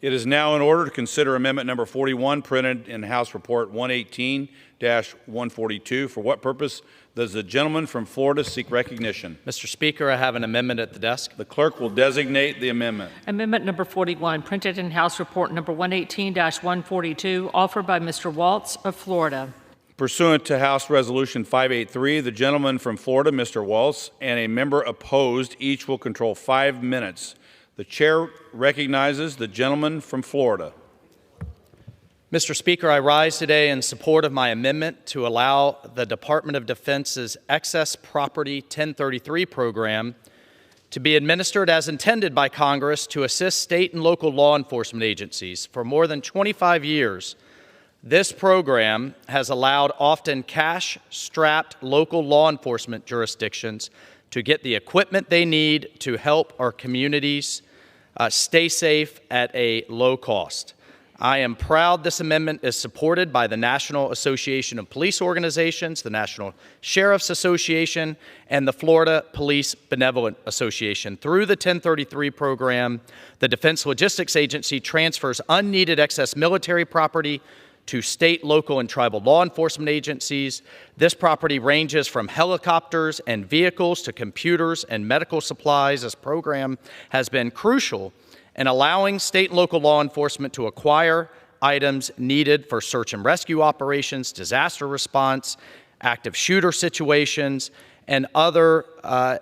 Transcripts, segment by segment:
It is now in order to consider amendment number 41, printed in House Report 118-142. For what purpose does the gentleman from Florida seek recognition? Mr. Speaker, I have an amendment at the desk. The clerk will designate the amendment. Amendment number 41, printed in House Report number 118-142, offered by Mr. Waltz of Florida. Pursuant to House Resolution 583, the gentleman from Florida, Mr. Waltz, and a member opposed, each will control 5 minutes. The chair recognizes the gentleman from Florida. Mr. Speaker, I rise today in support of my amendment to allow the Department of Defense's Excess Property 1033 program to be administered as intended by Congress to assist state and local law enforcement agencies. For more than 25 years, this program has allowed often cash-strapped local law enforcement jurisdictions to get the equipment they need to help our communities stay safe at a low cost. I am proud this amendment is supported by the National Association of Police Organizations, the National Sheriff's Association, and the Florida Police Benevolent Association. Through the 1033 program, the Defense Logistics Agency transfers unneeded excess military property to state, local, and tribal law enforcement agencies. This property ranges from helicopters and vehicles to computers and medical supplies. This program has been crucial in allowing state and local law enforcement to acquire items needed for search and rescue operations, disaster response, active shooter situations, and other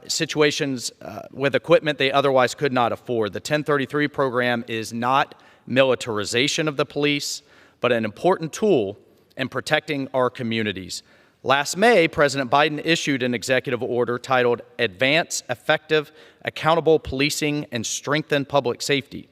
situations with equipment they otherwise could not afford. The 1033 program is not militarization of the police, but an important tool in protecting our communities. Last May, President Biden issued an executive order titled Advance Effective, Accountable Policing and Strengthen Public Safety.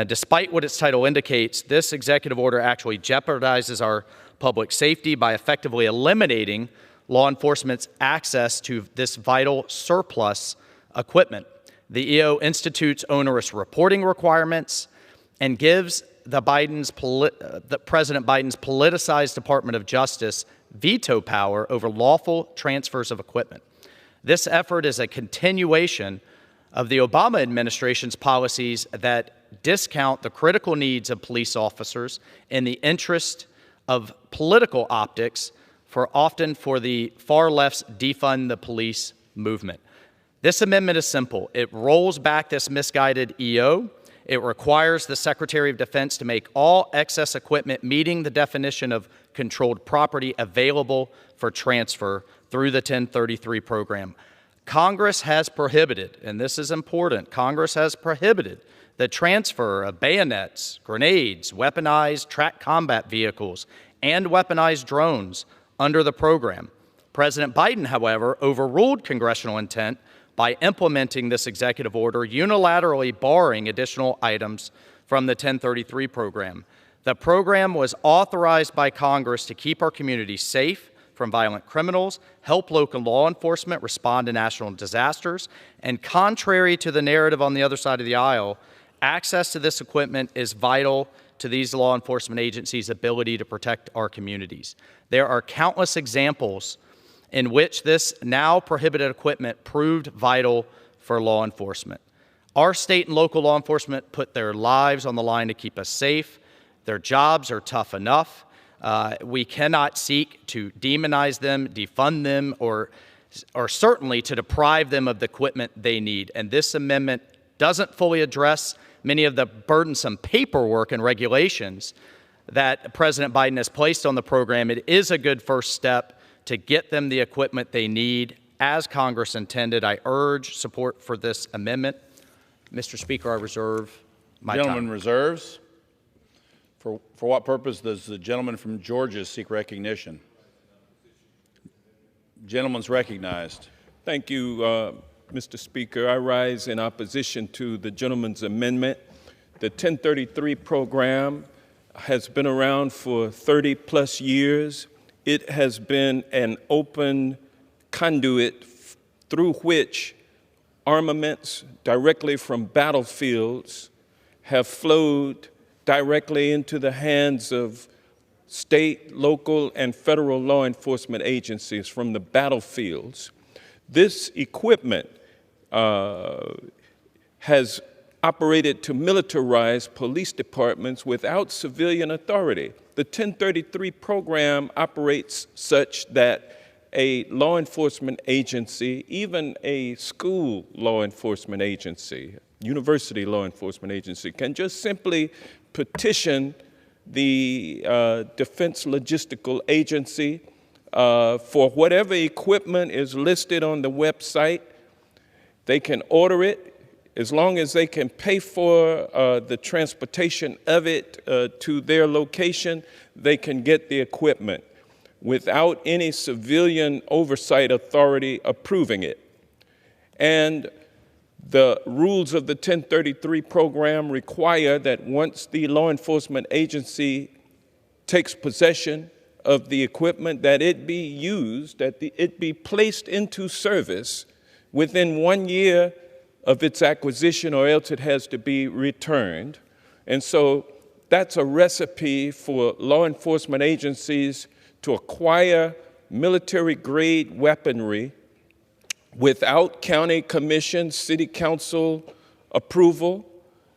Despite what its title indicates, this executive order actually jeopardizes our public safety by effectively eliminating law enforcement's access to this vital surplus equipment. The EO institutes onerous reporting requirements and gives President Biden's politicized Department of Justice veto power over lawful transfers of equipment. This effort is a continuation of the Obama administration's policies that discount the critical needs of police officers in the interest of political optics, often for the far left's defund the police movement. This amendment is simple. It rolls back this misguided EO. It requires the Secretary of Defense to make all excess equipment meeting the definition of controlled property available for transfer through the 1033 program. Congress has prohibited, and this is important, Congress has prohibited the transfer of bayonets, grenades, weaponized tracked combat vehicles, and weaponized drones under the program. President Biden, however, overruled congressional intent by implementing this executive order, unilaterally barring additional items from the 1033 program. The program was authorized by Congress to keep our communities safe from violent criminals, help local law enforcement respond to national disasters, and contrary to the narrative on the other side of the aisle, access to this equipment is vital to these law enforcement agencies' ability to protect our communities. There are countless examples in which this now prohibited equipment proved vital for law enforcement. Our state and local law enforcement put their lives on the line to keep us safe. Their jobs are tough enough. We cannot seek to demonize them, defund them, or certainly to deprive them of the equipment they need. And this amendment doesn't fully address many of the burdensome paperwork and regulations that President Biden has placed on the program. It is a good first step to get them the equipment they need as Congress intended. I urge support for this amendment. Mr. Speaker, I reserve my time. Gentleman reserves. For what purpose does the gentleman from Georgia seek recognition? Gentleman's recognized. Thank you, Mr. Speaker. I rise in opposition to the gentleman's amendment. The 1033 program has been around for 30-plus years. It has been an open conduit through which armaments directly from battlefields have flowed directly into the hands of state, local, and federal law enforcement agencies from the battlefields. This equipment has operated to militarize police departments without civilian authority. The 1033 program operates such that a law enforcement agency, even a school law enforcement agency, university law enforcement agency, can just simply petition the Defense Logistical Agency for whatever equipment is listed on the website. They can order it as long as they can pay for the transportation of it to their location. They can get the equipment without any civilian oversight authority approving it. And the rules of the 1033 program require that once the law enforcement agency takes possession of the equipment, that it be used, that it be placed into service within 1 year of its acquisition, or else it has to be returned. And so that's a recipe for law enforcement agencies to acquire military-grade weaponry without county commission, city council approval.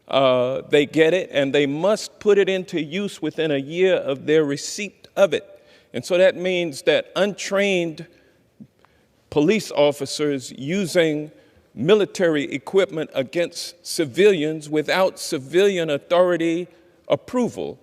They get it, and they must put it into use within a year of their receipt of it. And so that means that untrained police officers using military equipment against civilians without civilian authority approval,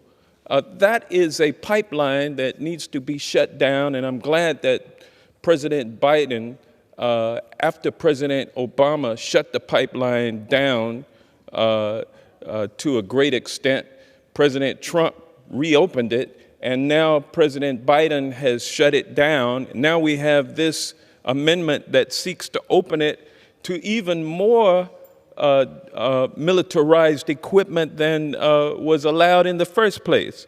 that is a pipeline that needs to be shut down. And I'm glad that President Biden, after President Obama shut the pipeline down to a great extent, President Trump reopened it, and now President Biden has shut it down. Now we have this amendment that seeks to open it to even more militarized equipment than was allowed in the first place.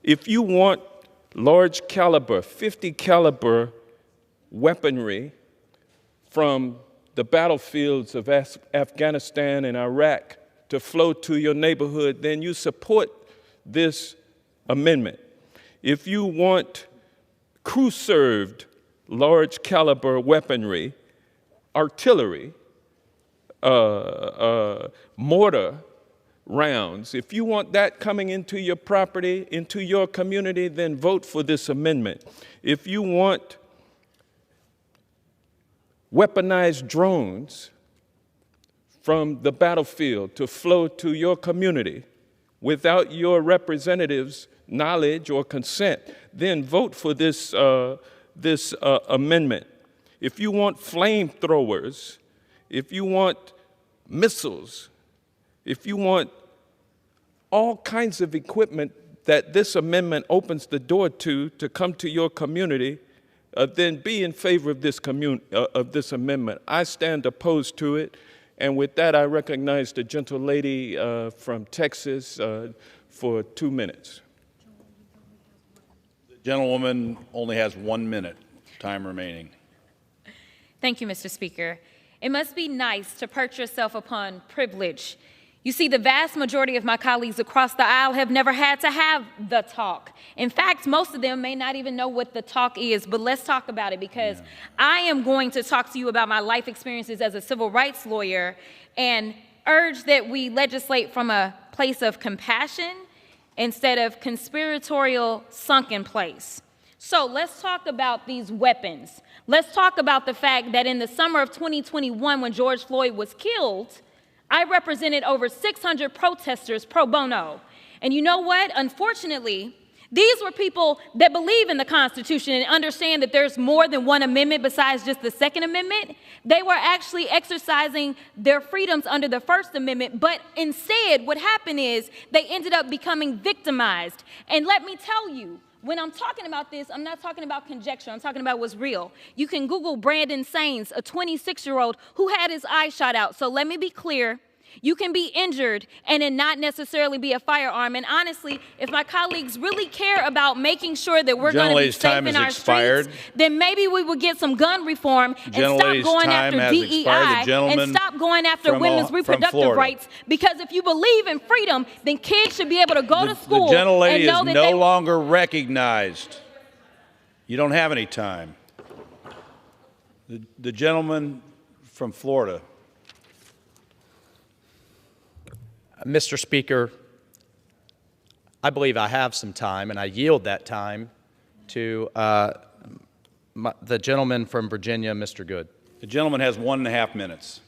If you want large caliber, 50 caliber weaponry from the battlefields of Afghanistan and Iraq to flow to your neighborhood, then you support this amendment. If you want crew-served large caliber weaponry, artillery, mortar rounds, if you want that coming into your property, into your community, then vote for this amendment. If you want weaponized drones from the battlefield to flow to your community without your representatives' knowledge or consent, then vote for this amendment. If you want flamethrowers, if you want missiles, if you want all kinds of equipment that this amendment opens the door to come to your community, then be in favor of this amendment. I stand opposed to it. And with that, I recognize the gentle lady from Texas for 2 minutes. The gentlewoman only has 1 minute time remaining. Thank you, Mr. Speaker. It must be nice to perch yourself upon privilege. You see, the vast majority of my colleagues across the aisle have never had to have the talk. In fact, most of them may not even know what the talk is, but let's talk about it, because I am going to talk to you about my life experiences as a civil rights lawyer and urge that we legislate from a place of compassion instead of conspiratorial sunken place. So let's talk about these weapons. Let's talk about the fact that in the summer of 2021, when George Floyd was killed, I represented over 600 protesters pro bono. And you know what? Unfortunately, these were people that believe in the Constitution and understand that there's more than one amendment besides just the Second Amendment. They were actually exercising their freedoms under the First Amendment, but instead what happened is they ended up becoming victimized. And let me tell you, when I'm talking about this, I'm not talking about conjecture. I'm talking about what's real. You can Google Brandon Sainz, a 26-year-old who had his eye shot out. So let me be clear. You can be injured and it not necessarily be a firearm. And honestly, if my colleagues really care about making sure that we're going to be safe in our streets, then maybe we will get some gun reform and stop going after DEI and stop going after women's reproductive rights. Because if you believe in freedom, then kids should be able to go to school and know that the gentlelady is no longer recognized. You don't have any time. The gentleman from Florida. Mr. Speaker, I believe I have some time, and I yield that time to the gentleman from Virginia, Mr. Good. The gentleman has 1.5 minutes.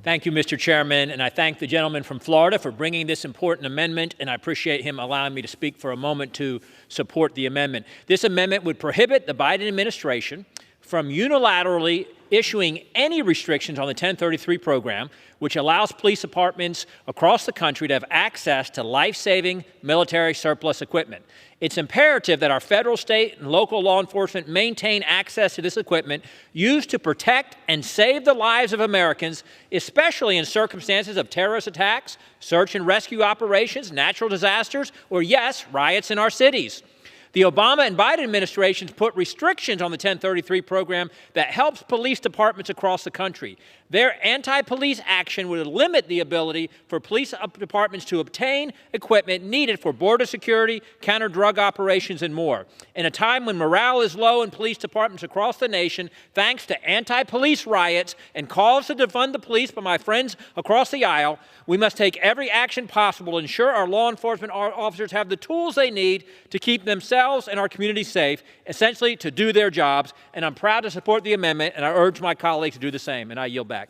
Thank you, Mr. Chairman, and I thank the gentleman from Florida for bringing this important amendment, and I appreciate him allowing me to speak for a moment to support the amendment. This amendment would prohibit the Biden administration from unilaterally issuing any restrictions on the 1033 program, which allows police departments across the country to have access to life-saving military surplus equipment. It's imperative that our federal, state, and local law enforcement maintain access to this equipment used to protect and save the lives of Americans, especially in circumstances of terrorist attacks, search and rescue operations, natural disasters, or, yes, riots in our cities. The Obama and Biden administrations put restrictions on the 1033 program that helps police departments across the country. Their anti-police action would limit the ability for police departments to obtain equipment needed for border security, counter-drug operations, and more. In a time when morale is low in police departments across the nation, thanks to anti-police riots and calls to defund the police by my friends across the aisle, we must take every action possible to ensure our law enforcement officers have the tools they need to keep themselves and our community safe, essentially to do their jobs. And I'm proud to support the amendment, and I urge my colleagues to do the same. And I yield back.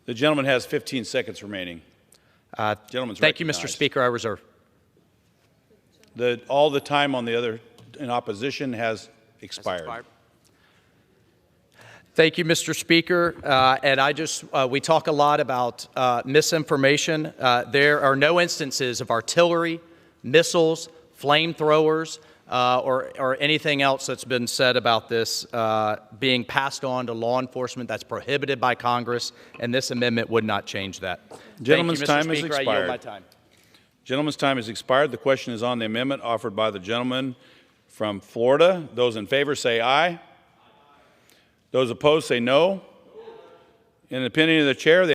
The gentleman has 15 seconds remaining. Gentleman's Thank you, Mr. recognized. Speaker. I reserve. All the time on the other in opposition has expired. Thank you, Mr. Speaker. And we talk a lot about misinformation. There are no instances of artillery, missiles, flamethrowers, or anything else that's been said about this being passed on to law enforcement. That's prohibited by Congress, and this amendment would not change that. Gentleman's time has Speaker, I yield expired. my time. Gentleman's time has expired. The question is on the amendment offered by the gentleman from Florida. Those in favor say aye. Those opposed say no. In the opinion of the chair,